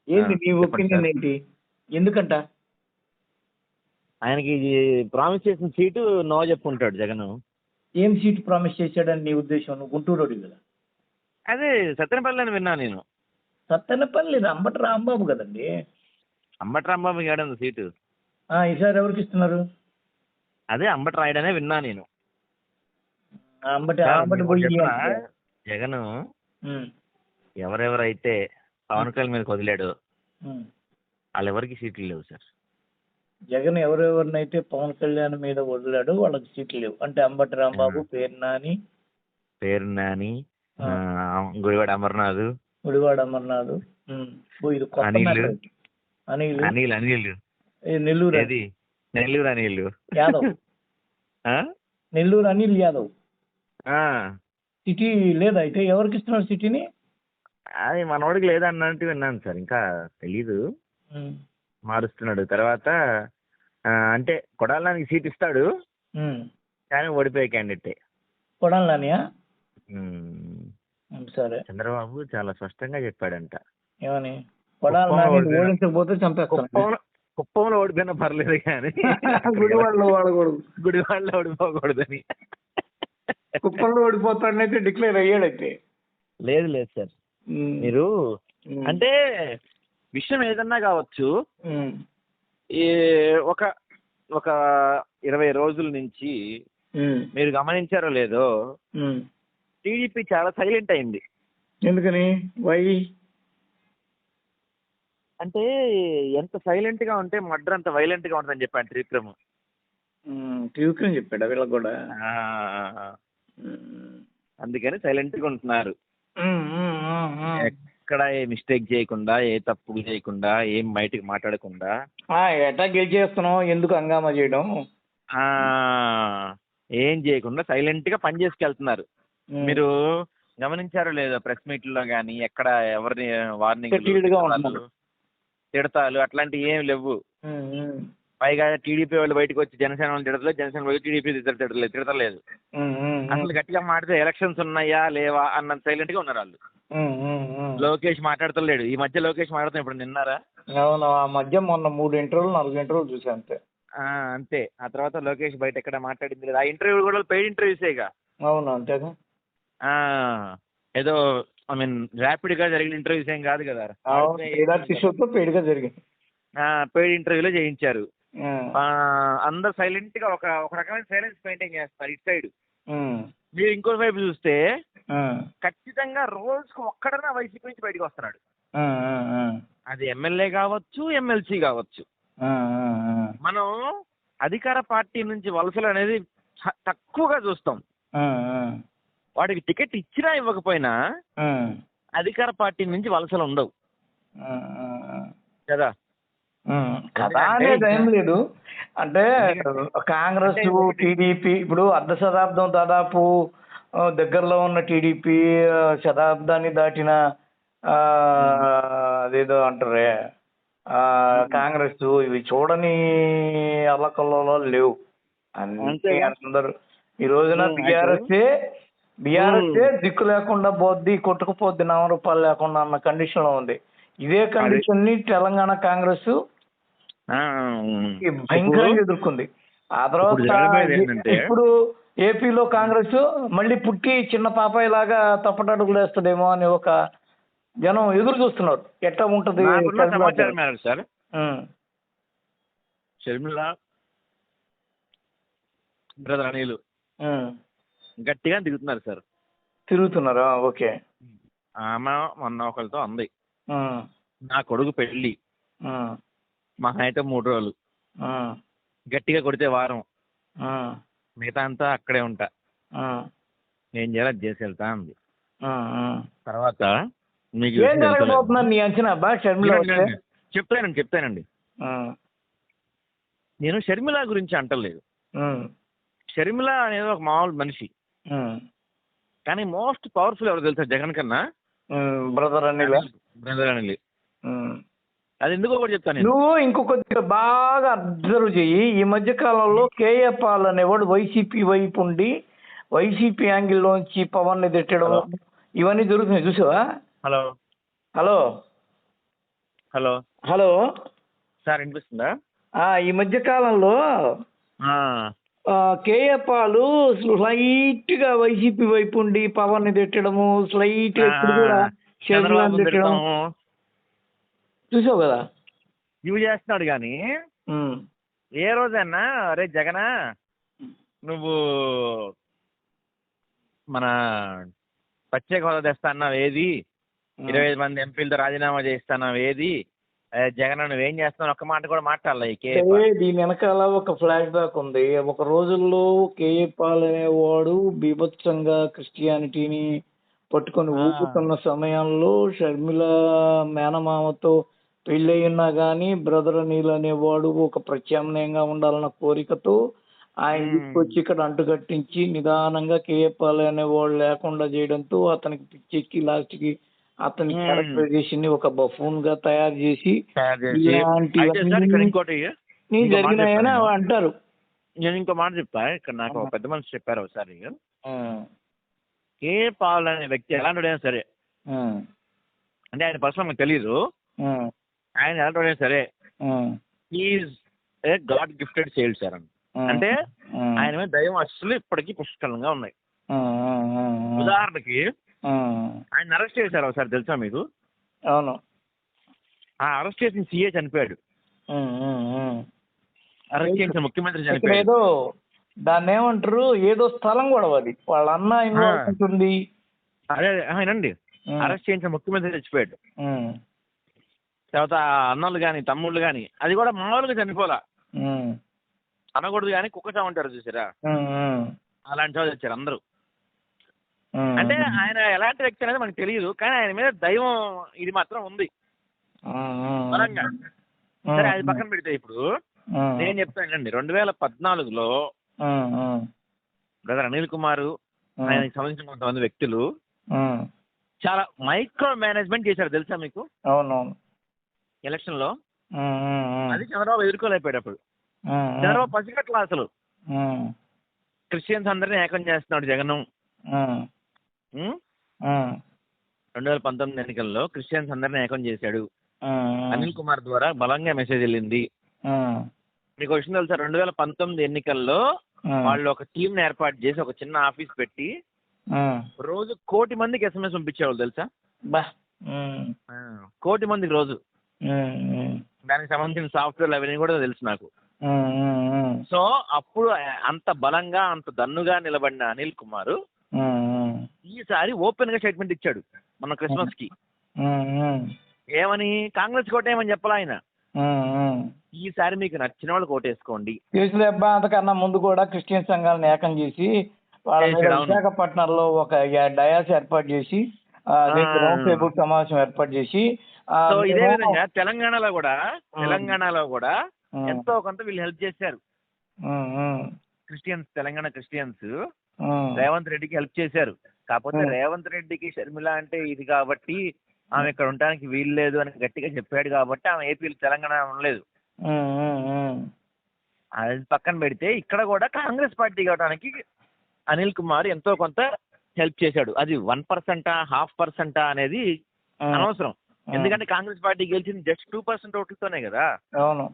ఏంది నీ చెప్పండి ఒపీనియన్ సార్. ఏంటి? ఎందుకంట? ఆయనకి ప్రామిస్ చేసిన సీటు నో చెప్పుంటాడు జగన్. ఏం సీట్ ప్రామిస్ చేశాడని నీ ఉద్దేశం? నువ్వు గుంటూరోడివి కదా! అదే సత్తెనపల్లి అని విన్నా నేను. సత్తెనపల్లి అంబటి రాంబాబు కదండీ! అంబటి రాంబాబుకి ఏడుంది సీటు? ఈసారి ఎవరికిస్తున్నారు? అదే అంబటి రాయుడనే విన్నా నేను. అంబటి సార్ అంబటి మీకు ఒకటి బొయ్యి చెప్పనా, అంటే జగన్ హ్మ్. ఎవరెవరైతే పవన్ కళ్యాణ్ మీదకి వదిలాడో హ్మ్. వాళ్ళెవరికి సీట్లు లేవు సార్. జగన్ ఎవరెవరినైతే పవన్ కళ్యాణ్ మీద వదిలాడో వాళ్ళకి సీట్లు లేవు. అంటే అంబటి రాంబాబు, పేరు నాని, పేరు నాని, ఆ, గుడివాడ అమర్నాథ్, గుడివాడ అమర్నాథ్. హ్మ్. ఇది కొత్త అనిల్ మ్యాటర్. అనిల్. అనిల్ అనిల్ నెల్లూరు ఏది నెల్లూరు అనిల్. యాదవ్. ఆ? నెల్లూరు అనిల్ యాదవ్. ఆ. సిటీ లేదా అయితే ఎవరికి ఇస్తున్నారు సిటీని? అది మనోడికి లేదన్నట్టు విన్నాను సార్, ఇంకా తెలీదు. హ్మ్. మారుస్తున్నాడు తర్వాత. అంటే కొడాలానికి సీట్ ఇస్తాడు హ్మ్. కానీ ఓడిపోయే క్యాండిడేటే. కొడాలి నానియా? ఉమ్, సరే. చంద్రబాబు చాలా స్పష్టంగా చెప్పాడంట. ఏమని? కొడాలి కుప్పంలో నాని ఓడిపోయిన ఓడించకపోతే చంపేస్తాను. కుప్పంలో ఓడిపోయినా పర్లేదు కానీ గుడివాడలో వాడకూడదు. గుడివాడలో ఓడిపోకూడదని. కుప్పంలో ఓడిపోతాడనైతే డిక్లేర్ అయ్యాడైతే. లేదు లేదు సార్, మీరు అంటే విషయం ఏదన్నా కావచ్చు. ఈ ఒక ఒక 20 రోజుల నుంచి మీరు గమనించారో లేదో, టీడీపీ చాలా సైలెంట్ అయింది. ఎందుకని? వై? అంటే ఎంత సైలెంట్ గా ఉంటే మర్డర్ అంత వైలెంట్ గా ఉంటుందని చెప్పాను త్రివిక్రమ్. త్రివిక్రమ్ చెప్పాడు వీళ్ళకి కూడా. అందుకని సైలెంట్ గా ఉంటున్నారు. ఎక్కడ ఏ మిస్టేక్ చేయకుండా, ఏ తప్పు చేయకుండా, ఏం బయటికి మాట్లాడకుండా. ఎట్టా గెలిచేస్తున్నావు, ఎందుకు హంగామా చేయడం? ఏం చేయకుండా సైలెంట్ గా పని చేసుకెళ్తున్నారు. మీరు గమనించారో లేదో, ప్రెస్ మీట్లో కానీ ఎక్కడ ఎవరిని వార్నింగ్, తిడతాలు అట్లాంటివి ఏమి లేవు. పైగా టీడీపీ వాళ్ళు బయటకు వచ్చి జనసేన వాళ్ళు తిడతలేదు, జనసేన వాళ్ళు టీడీపీ తిడతలేదు. అసలు గట్టిగా మాట్లాడితే ఎలక్షన్స్ ఉన్నాయా లేవా అన్నంత సైలెంట్ గా ఉన్నారు వాళ్ళు. లోకేష్ మాట్లాడతలేడు. ఈ మధ్య లోకేష్ మాట్లాడుతున్నా ఇప్పుడు నిన్నారా? అవును, ఆ మధ్య మొన్న 3 ఇంటర్వ్యూలు 4 ఇంటర్వ్యూలు చూసా అంతే. అంతే. ఆ తర్వాత లోకేష్ బయట ఎక్కడ మాట్లాడింది లేదు. ఆ ఇంటర్వ్యూ కూడా పెయిడ్ ఇంటర్వ్యూసేగా. అవును అంతేగా. ఏదో ఐ మీన్ ర్యాపిడ్ గా జరిగిన ఇంటర్వ్యూస్ ఏం కాదు కదా. పెయిడ్ గా జరిగింది. పెయిడ్ ఇంటర్వ్యూలో చేయించారు. అందరు సైలెంట్ గా ఒక రకమైన సైలెన్స్ మెయింటైన్ చేస్తారు ఇటు సైడ్. మీరు ఇంకో వైపు చూస్తే ఖచ్చితంగా రోజుకు ఒక్కడన్నా వైసీపీ నుంచి బయటకు వస్తున్నాడు. అది ఎమ్మెల్యే కావచ్చు, ఎమ్మెల్సీ కావచ్చు. మనం అధికార పార్టీ నుంచి వలసలు అనేది తక్కువగా చూస్తాం. వాడికి టికెట్ ఇచ్చినా ఇవ్వకపోయినా అధికార పార్టీ నుంచి వలసలు ఉండవు కదా. కదా అనేది ఏం లేదు. అంటే కాంగ్రెస్, టీడీపీ ఇప్పుడు అర్ధ శతాబ్దం దాదాపు దగ్గరలో ఉన్న టీడీపీ శతాబ్దాన్ని దాటిన అదేదో అంటారే కాంగ్రెస్, ఇవి చూడని అల్లకల్లో లేవు. అంతే అందరు ఈ రోజున బీఆర్ఎస్ దిక్కు లేకుండా పోద్ది, కొట్టుకుపోద్ది, నామరూపాలు లేకుండా అన్న కండిషన్ లో ఉంది. ఇదే కండిషన్ ని తెలంగాణ కాంగ్రెస్ భయంకరంగా ఎదుర్కొంది. ఆ తర్వాత ఇప్పుడు ఏపీలో కాంగ్రెస్ మళ్ళీ పుట్టి చిన్న పాపాయి లాగా తప్పటడుగులు వేస్తుందేమో అని ఒక జనం ఎదురు చూస్తున్నారు. ఎట్లా ఉంటది సమాచారం మేరకు సార్, షర్మిల బ్రదర్ అనిల్ గట్టిగా తిరుగుతున్నారు సార్. తిరుగుతున్నారా? ఓకే. ఆమె మొన్న ఒకరితో అంది, నా కొడుకు పెళ్ళి మహా అయితే 3 రోజులు, గట్టిగా కొడితే వారం, మిగతా అంతా అక్కడే ఉంటా, ఏం చేయాలి అది చేసి వెళ్తా అంది. తర్వాత మీకు చెప్తానండి. నేను షర్మిల గురించి అంటలేదు. షర్మిల అనేది ఒక మామూలు మనిషి, కానీ మోస్ట్ పవర్ఫుల్ ఎవరు తెలుసా జగన్ కన్నా? బ్రదర్ అనిల్. అది ఎందుకో కూడా చెప్తాను. నువ్వు ఇంకొక బాగా అబ్జర్వ్ చెయ్యి. ఈ మధ్య కాలంలో కేఏ పాల్ అనేవాడు వైసీపీ వైపు ఉండి వైసీపీ యాంగిల్లోంచి పవన్ ని తిట్టడం, ఇవన్నీ జరుగుతున్నాయి చూసావా? Hello hello hello hello. Sir వినిపిస్తుందా? ఈ మధ్య కాలంలో ఆ, కేఏ పాలు స్లైట్ గా వైసీపీ వైపు ఉండి పవన్ ని తిట్టడము, స్లైట్ గా ఇప్పుడు కూడా చంద్రబాబు షర్మిలాని తిట్టడం తిడతాము చూసావు కదా. ఇవి చేస్తున్నాడు కానీ ఉమ్. ఏ రోజైనా అరే జగనా నువ్వు మన ప్రత్యేక హోదా తెస్తా అన్నావు ఏది, 25 మంది ఎంపీలతో రాజీనామా చేస్తాన్నావు ఏది, జగన్ నువ్వేం చేస్తున్నావు ఒక్క మాట కూడా మాట్లాడాలి ఈ కేఏ పాల్. దీని వెనకాల ఒక ఫ్లాష్ బ్యాక్ ఉంది. ఒక రోజుల్లో కేఏ పాల్ అనేవాడు బీభత్సంగా క్రిస్టియానిటీని పట్టుకొని ఊపుతున్న సమయంలో షర్మిల మేనమామతో పెళ్ళయినా కానీ బ్రదర్ అనిల్ అనేవాడు ఒక ప్రత్యామ్నాయంగా ఉండాలన్న కోరికతో ఆయన తీసుకొచ్చి ఇక్కడ అంటుకట్టించి నిదానంగా కేఏ పాల్ అనేవాడు లేకుండా చేయడంతో అతనికి పిచ్చెక్కి లాస్ట్కి అతని క్యారెక్టరైజేషన్ ని ఒక బఫూన్ గా తయారు చేసి ఇంకోటి జరిగినాయని అంటారు. నేను ఇంకో మాట చెప్తా. ఇక్కడ నాకు ఒక పెద్ద మనిషి చెప్పారు ఒకసారి, కేఏ పాల్ అనే వ్యక్తి ఎలాంటిడైనా సరే, అంటే ఆయన పర్సనల్ నాకు తెలీదు, ఆయన ఎలాంటిడైనా సరే హీఈస్ ఏ గాడ్ గిఫ్టెడ్ సేల్స్ సార్. అంటే ఆయన మీద దైవం అసలు ఇప్పటికీ పుష్కలంగా ఉన్నాయి. ఉదాహరణకి ఆయన అరెస్ట్ చేశారు ఒకసారి, తెలుసా మీకు? అవును. ఆ అరెస్ట్ చేసిన సీఏ చనిపోయాడు. అరెస్ట్ చేసిన ముఖ్యమంత్రి చనిపోయాడు. ఏదో దాన్ని ఏమంటారు, ఏదో స్థలం కూడా అది వాళ్ళ అన్న ఇన్వాల్వ్మెంట్ ఉంది. అదే ఆయనండి, అరెస్ట్ చేసిన ముఖ్యమంత్రి చచ్చిపోయాడు. తర్వాత అన్నలు కానీ తమ్ముళ్ళు కానీ, అది కూడా మామూలుగా చనిపోలా, అనకూడదు కానీ కుక్క చావంటారు చూసారా, అలాంటి చావు తెచ్చారు అందరూ. అంటే ఆయన ఎలాంటి వ్యక్తి అనేది మనకు తెలియదు, కానీ ఆయన మీద దైవం ఇది మాత్రం ఉంది బలంగా. సరే అది పక్కన పెడితే ఇప్పుడు నేను చెప్తానండి, 2014లో బ్రదర్ అనిల్ కుమార్ ఆయనకి సంబంధించిన కొంతమంది వ్యక్తులు చాలా మైక్రో మేనేజ్మెంట్ చేశారు, తెలుసా మీకు? అవునవును. ఎలక్షన్ లో అది చంద్రబాబు ఎదుర్కోలేకపోయాడు. అప్పుడు చంద్రబాబు పసిగట్ల అసలు క్రిస్టియన్స్ అందరినీ ఏకం చేస్తున్నాడు జగన్. 2019 ఎన్నికల్లో క్రిస్టియన్స్ అందరినీ ఏకం చేశాడు. అనిల్ కుమార్ ద్వారా బలంగా మెసేజ్ వెళ్ళింది. మీకు విషయం తెలుసా, 2019 ఎన్నికల్లో వాళ్ళు ఒక టీం ఏర్పాటు చేసి ఒక చిన్న ఆఫీస్ పెట్టి రోజు 1 కోటి మందికి SMS పంపించేవాళ్ళు, తెలుసా? 1 కోటి మందికి రోజు. దానికి సంబంధించిన సాఫ్ట్వేర్లు అవన్నీ కూడా తెలుసు నాకు. సో అప్పుడు అంత బలంగా అంత దన్నుగా నిలబడిన అనిల్ కుమార్ ఈసారి ఓపెన్ గా స్టేట్మెంట్ ఇచ్చాడు మన క్రిస్మస్ కి. ఏమని? కాంగ్రెస్ కోటేమని చెప్పాలా ఆయన. ఈసారి మీకు నచ్చిన వాళ్ళు కోటేసుకోండి. అంతకన్నా ముందు కూడా క్రిస్టియన్ సంఘాలను ఏకం చేసి విశాఖపట్నంలో ఒక డయాస్ ఏర్పాటు చేసి రౌండ్ టేబుల్ సమావేశం ఏర్పాటు చేసి, సో ఇదే విధంగా తెలంగాణలో కూడా ఎంతో కొంత వీళ్ళు హెల్ప్ చేశారు. క్రిస్టియన్స్, తెలంగాణ క్రిస్టియన్స్ రేవంత్ రెడ్డికి హెల్ప్ చేశారు. కాకపోతే రేవంత్ రెడ్డికి షర్మిల అంటే ఇది కాబట్టి ఆమె ఇక్కడ ఉండడానికి వీలు లేదు అని గట్టిగా చెప్పాడు కాబట్టి ఆమె ఏపీ తెలంగాణ ఉండలేదు. అది పక్కన పెడితే ఇక్కడ కూడా కాంగ్రెస్ పార్టీ కావడానికి అనిల్ కుమార్ ఎంతో కొంత హెల్ప్ చేశాడు. అది 1% 0.5% అనేది అనవసరం. ఎందుకంటే కాంగ్రెస్ పార్టీ గెలిచింది జస్ట్ 2% ఓట్లతోనే కదా. అవును.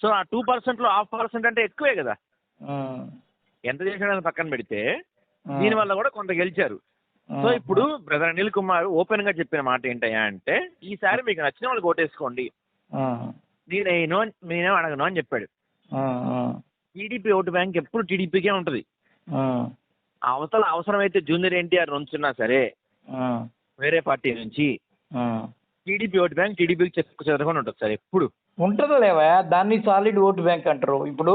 సో ఆ 2% లో 0.5% అంటే ఎక్కువే కదా. ఎంత చేశాడని పక్కన పెడితే దీనివల్ల కూడా కొంత గెలిచారు. సో ఇప్పుడు బ్రదర్ అనిల్ కుమార్ ఓపెన్ గా చెప్పిన మాట ఏంటయ్యా అంటే, ఈసారి మీకు నచ్చిన వాళ్ళు ఓటేసుకోండి, నేనేం అడగను అని చెప్పాడు. టీడీపీ ఓటు బ్యాంక్ ఎప్పుడు టీడీపీకే ఉంటది. అవసరమైతే జూనియర్ ఎన్టీఆర్ నుంచున్నా సరే వేరే పార్టీ నుంచి టీడీపీ ఓటు బ్యాంక్ టీడీపీకి చెక్కు చెదరకుండా ఉంటుంది సార్, ఎప్పుడు ఉంటుందా లేవా. దాన్ని సాలిడ్ ఓటు బ్యాంక్ అంటారు. ఇప్పుడు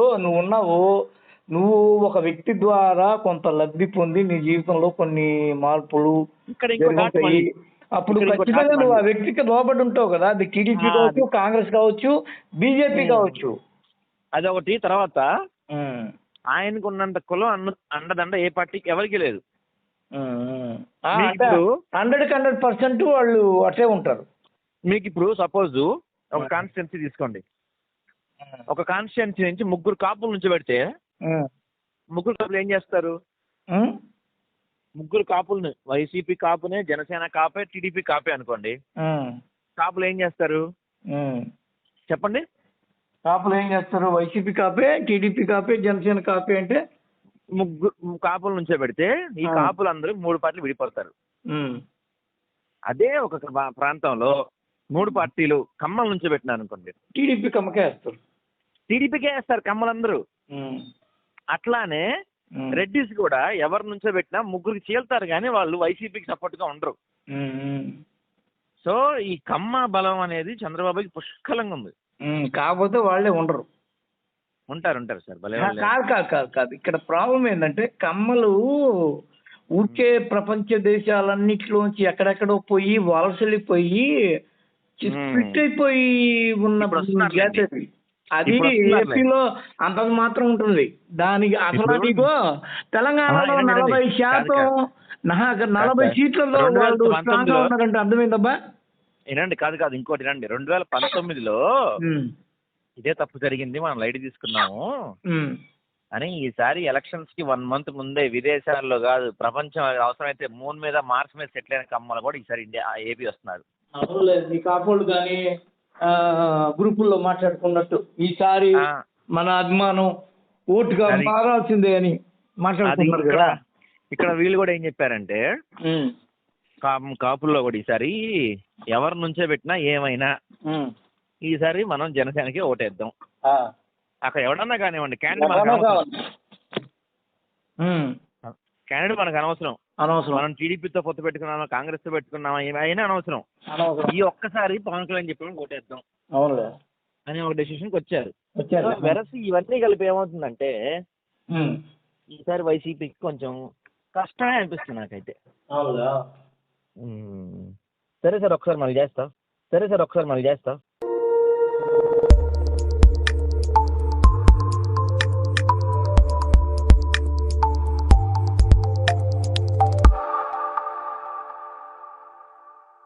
నువ్వు ఒక వ్యక్తి ద్వారా కొంత లబ్ధి పొంది నీ జీవితంలో కొన్ని మార్పులు జరుగుతాయి. అప్పుడు ఖచ్చితంగా నువ్వు ఆ వ్యక్తికి లోబడి ఉంటావు కదా. అది టీడీపీ కావచ్చు, కాంగ్రెస్ కావచ్చు, బీజేపీ కావచ్చు. అదొకటి. తర్వాత ఆయనకు ఉన్నంత కులం అండదండ ఏ పార్టీకి ఎవరికి లేదు. 100% వాళ్ళు అట్లే ఉంటారు. మీకు ఇప్పుడు సపోజ్ ఒక కాన్స్టిట్యున్సీ తీసుకోండి. ఒక కాన్స్టిట్యున్సీ నుంచి 3 కాపుల నుంచి పెడితే 3 కాపులు ఏం చేస్తారు? 3 కాపుల్ని, వైసీపీ కాపునే, జనసేన కాపే, టీడీపీ కాపే అనుకోండి, కాపులు ఏం చేస్తారు? చెప్పండి. కాపులు ఏం చేస్తారు? వైసీపీ కాపే, టీడీపీ కాపే, జనసేన కాపే అంటే కాపుల నుంచే పెడితే ఈ కాపులందరూ 3 పార్టీలు విడిపోతారు. అదే ఒక ప్రాంతంలో 3 పార్టీలు కమ్మల నుంచే పెట్టినారు అనుకోండి, టీడీపీ కమ్మకే వేస్తారు. టీడీపీకే వేస్తారు కమ్మలందరూ. అట్లానే రెడ్డిస్ కూడా ఎవరి నుంచో పెట్టినా 3కి చీల్తారు, కానీ వాళ్ళు వైసీపీకి సపోర్ట్ గా ఉండరు. సో ఈ కమ్మ బలం అనేది చంద్రబాబుకి పుష్కలంగా ఉంది. కాకపోతే వాళ్ళే ఉండరు. ఉంటారు సార్. కాదు. ఇక్కడ ప్రాబ్లం ఏంటంటే కమ్మలు ఊరికే ప్రపంచ దేశాలన్నిటిలోంచి ఎక్కడెక్కడో పోయి వలసలిపోయి స్ప్లిట్ అయిపోయి ఉన్న జాతి అది ఏపీలో అంతది మాత్రం ఉంటుంది. దానికి అసలు అదిగో తెలంగాణలో 40% 40 సీట్లలో వాళ్ళు స్ట్రాంగ్ గా ఉన్నారంటే అర్థమైందబ్బా. వినండి, కాదు ఇంకోటి వినండి. 2019లో ఇదే తప్పు జరిగింది, మనం లైట్ తీసుకున్నాము అని ఈసారి ఎలక్షన్స్ కి 1 మంత్ ముందే విదేశాల్లో కాదు, ప్రపంచం అవసరమైతే మూన్ మీద, మార్స్ మీద సెటిల్ అయిన కమ్మలు కూడా ఈసారి ఏపీ వస్తున్నారు. మీ కాపోళ్ళు కానీ గ్రూపుల్లో మాట్లాడుకున్నట్టు ఈసారి మన అభిమానం ఓటుగా మారాల్సిందే అని మాట్లాడుతున్నారు కదా. ఇక్కడ వీళ్ళు కూడా ఏం చెప్పారంటే కాపుల్లో కూడా ఈసారి ఎవరి నుంచే పెట్టినా ఏమైనా ఈసారి మనం జనసేనకి ఓటేద్దాం. అక్కడ ఎవడన్నా కానివ్వండి, క్యాండిడేట్ మనకు అనవసరం. మనం టీడీపీతో పొత్తు పెట్టుకున్నామా, కాంగ్రెస్ తో పెట్టుకున్నామా, ఏమైనా అనవసరం. ఈ ఒక్కసారి పవన్ కళ్యాణ్ చెప్పి ఓటేద్దాం అని ఒక డెసిషన్కి వచ్చారు. వెరసి ఇవన్నీ కలిపి ఏమవుతుందంటే ఈసారి వైసీపీకి కొంచెం కష్టమే అనిపిస్తుంది నాకైతే. సరే సార్ ఒకసారి మళ్ళీ చేస్తా.